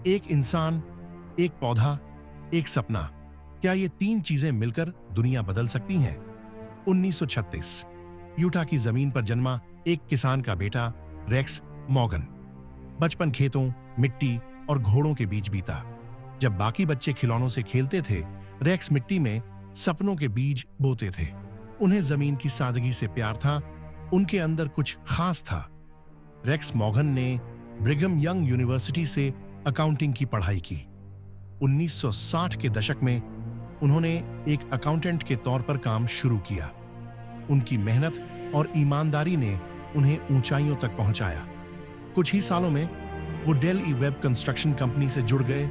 एक इंसान, एक पौधा, एक सपना, क्या ये तीन चीजें मिलकर दुनिया बदल सकती हैं? 1936 यूटा की जमीन पर जन्मा एक किसान का बेटा रेक्स मॉर्गन। बचपन खेतों, मिट्टी और घोड़ों के बीच बीता। जब बाकी बच्चे खिलौनों से खेलते थे, रेक्स मिट्टी में सपनों के बीज बोते थे। उन्हें जमीन की सादगी से प्यार था, उनके अंदर कुछ खास था। रेक्स मॉर्गन ने ब्रिघम यंग यूनिवर्सिटी से अकाउंटिंग की पढ़ाई की। 1960 के दशक में उन्होंने एक अकाउंटेंट के तौर पर काम शुरू किया। उनकी मेहनत और ईमानदारी ने उन्हें ऊंचाइयों तक पहुंचाया। कुछ ही सालों में वो Del E Webb construction company से जुड़ गए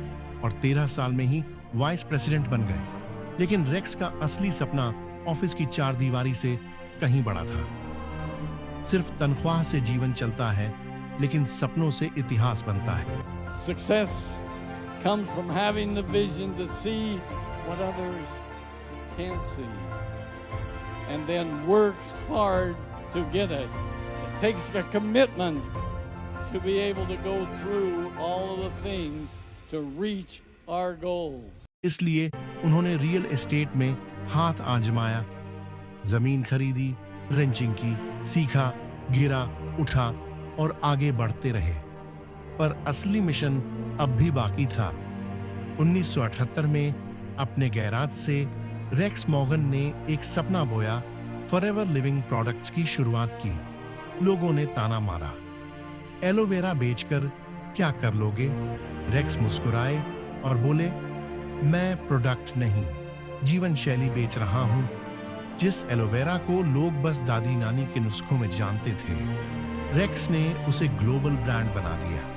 और 13 साल में ही वाइस प्रेसिडेंट बन गए। लेकिन रेक्स का असली सपना ऑफिस की चार दीवारी से कहीं बड़ा था। सिर्फ तनख्वाह से जीवन चलता है, लेकिन सपनों से इतिहास बनता है। Success comes from having the vision to see what others can't see, and then works hard to get it. It takes a commitment to be able to go through all of the things to reach our goals. इसलिए उन्होंने real estate में हाथ आजमाया, जमीन खरीदी, wrenching की, सीखा, गिरा, उठा और आगे बढ़ते रहे। पर असली मिशन अब भी बाकी था। 1978 में अपने गैराज से रेक्स मॉर्गन ने एक सपना बोया, फॉरएवर लिविंग प्रोडक्ट्स की शुरुआत की। लोगों ने ताना मारा, एलोवेरा बेचकर क्या कर लोगे? रेक्स मुस्कुराए और बोले, मैं प्रोडक्ट नहीं, जीवन शैली बेच रहा हूं। जिस एलोवेरा को लोग बस दादी नानी के नुस्खों में जानते थे, रेक्स ने उसे ग्लोबल ब्रांड बना दिया।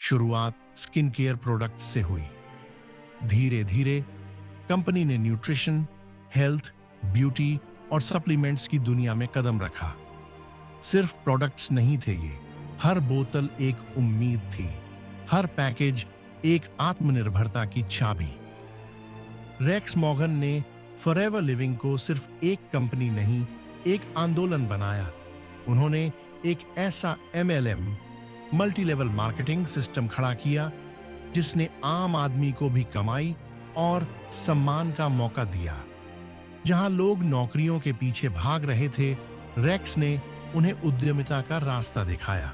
शुरुआत स्किन केयर प्रोडक्ट्स से हुई। धीरे धीरे कंपनी ने न्यूट्रिशन, हेल्थ, ब्यूटी और सप्लीमेंट्स की दुनिया में कदम रखा। सिर्फ प्रोडक्ट्स नहीं थे ये, हर बोतल एक उम्मीद थी, हर पैकेज एक आत्मनिर्भरता की चाबी। रेक्स मॉर्गन ने फॉरएवर लिविंग को सिर्फ एक कंपनी नहीं, एक आंदोलन बनाया। उन्होंने एक ऐसा MLM multi level marketing system खड़ा किया जिसने आम आदमी को भी कमाई और सम्मान का मौका दिया। जहां लोग नौकरियों के पीछे भाग रहे थे, रेक्स ने उन्हें उद्यमिता का रास्ता दिखाया।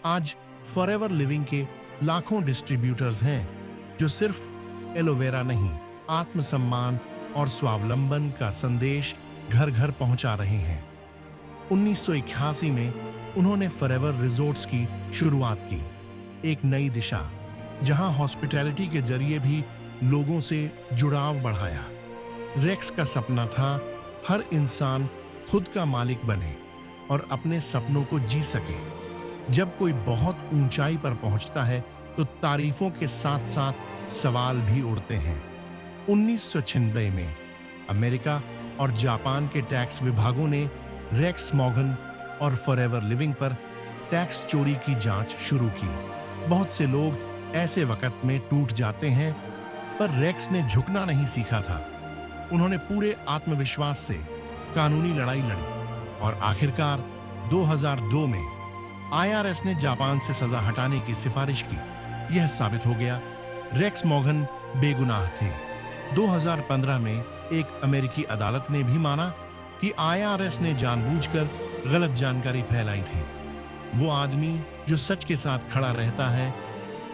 आज फॉरएवर लिविंग के लाखों डिस्ट्रीब्यूटर्स हैं जो सिर्फ एलोवेरा नहीं, आत्मसम्मान और स्वावलंबन का संदेश घर घर पहुंचा रहे हैं। 1981 में उन्होंने फॉरएवर रिजॉर्ट्स की शुरुआत की, एक नई दिशा जहां हॉस्पिटैलिटी के जरिए भी लोगों से जुड़ाव बढ़ाया। रेक्स का सपना था हर इंसान खुद का मालिक बने और अपने सपनों को जी सके। जब कोई बहुत ऊंचाई पर पहुंचता है तो तारीफों के साथ साथ सवाल भी उड़ते हैं। 1996 में अमेरिका और जापान के टैक्स विभागों ने रेक्स मॉर्गन और फॉरएवर लिविंग पर टैक्स चोरी की जांच शुरू की। बहुत से लोग ऐसे वक्त में टूट जाते हैं, पर रेक्स ने झुकना नहीं सीखा था। उन्होंने पूरे आत्मविश्वास से कानूनी लड़ाई लड़ी और आखिरकार 2002 में IRS ने जापान से सजा हटाने की सिफारिश की। यह साबित हो गया रेक्स मॉर्गन बेगुनाह थे। 2015 में एक अमेरिकी अदालत ने भी माना कि IRS ने जानबूझकर गलत जानकारी फैलाई थी। वो आदमी जो सच के साथ खड़ा रहता है,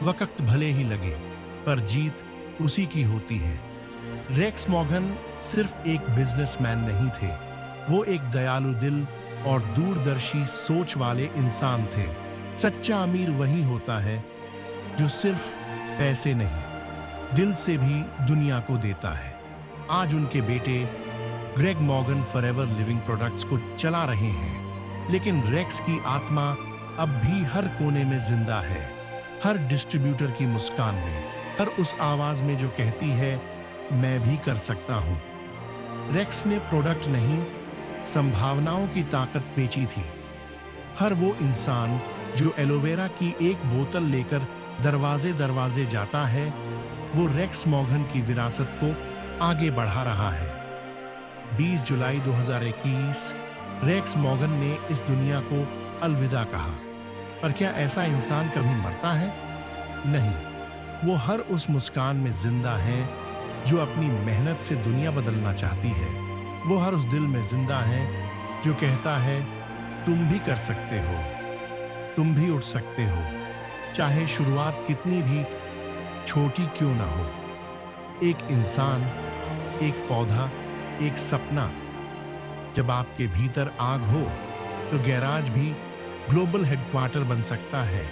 वक्त भले ही लगे, पर जीत उसी की होती है। रेक्स मॉर्गन सिर्फ एक बिजनेसमैन नहीं थे, वो एक दयालु दिल और दूरदर्शी सोच वाले इंसान थे। सच्चा अमीर वही होता है जो सिर्फ पैसे नहीं, दिल से भी दुनिया को देता है। आज उनके बेटे Greg Morgan forever living products को चला रहे हैं, लेकिन रेक्स की आत्मा अब भी हर कोने में जिंदा है, हर डिस्ट्रीब्यूटर की मुस्कान में, हर उस आवाज में जो कहती है मैं भी कर सकता हूं। रेक्स ने प्रोडक्ट नहीं, संभावनाओं की ताकत बेची थी। हर वो इंसान जो एलोवेरा की एक बोतल लेकर दरवाजे दरवाजे जाता है, वो रेक्स मॉर्गन की विरासत को आगे बढ़ा रहा है। 20 जुलाई 2021 रेक्स मॉर्गन ने इस दुनिया को अलविदा कहा। पर क्या ऐसा इंसान कभी मरता है? नहीं, वो हर उस मुस्कान में जिंदा है जो अपनी मेहनत से दुनिया बदलना चाहती है। वो हर उस दिल में जिंदा है जो कहता है तुम भी कर सकते हो, तुम भी उठ सकते हो, चाहे शुरुआत कितनी भी छोटी क्यों ना हो। एक इंसान, एक पौधा, एक सपना। जब आपके भीतर आग हो तो गैराज भी ग्लोबल हेडक्वार्टर बन सकता है।